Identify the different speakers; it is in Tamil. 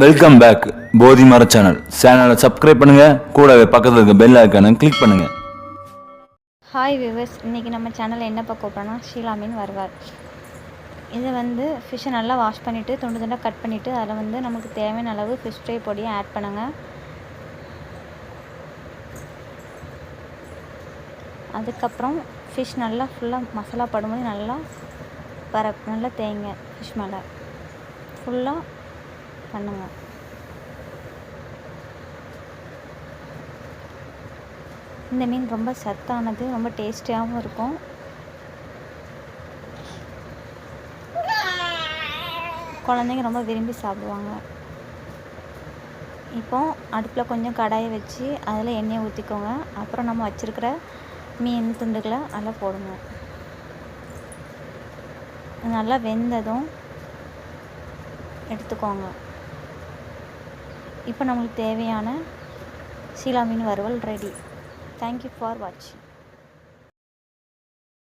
Speaker 1: வெல்கம் பேக் போதி மர சேனலை சப்ஸ்கிரைப் பண்ணுங்க, கூடவே பக்கத்தில் இருக்க பெல் ஐக்கானை கிளிக் பண்ணுங்க.
Speaker 2: ஹாய் வியூவர்ஸ், இன்றைக்கி நம்ம சேனலில் என்ன பார்க்க போகிறோம்னா ஷீலா மீன் வறுவல். இதை ஃபிஷ்ஷை நல்லா வாஷ் பண்ணிவிட்டு துண்டு துண்டாக கட் பண்ணிவிட்டு அதில் நமக்கு தேவையான அளவு ஃபிஷ் ஃப்ரை பொடியை ஆட் பண்ணுங்கள். அதுக்கப்புறம் ஃபிஷ் நல்லா ஃபுல்லாக மசாலா படும்போது நல்லா தேய்ங்க. ஃபிஷ் மேலே ஃபுல்லாக பண்ணுங்கள். இந்த மீன் ரொம்ப சத்தானது, ரொம்ப டேஸ்டியாகவும் இருக்கும். குழந்தைங்க ரொம்ப விரும்பி சாப்பிடுவாங்க. இப்போ அடுப்பில் கொஞ்சம் கடாயை வச்சு அதில் எண்ணெயை ஊற்றிக்கோங்க. அப்புறம் நம்ம வச்சுருக்கிற மீன் துண்டுகளை அதில் போடுங்க. நல்லா வெந்ததும் எடுத்துக்கோங்க. இப்போ நம்மளுக்கு தேவையான ஷீலா மீன் வறுவல் ready. Thank you for watching.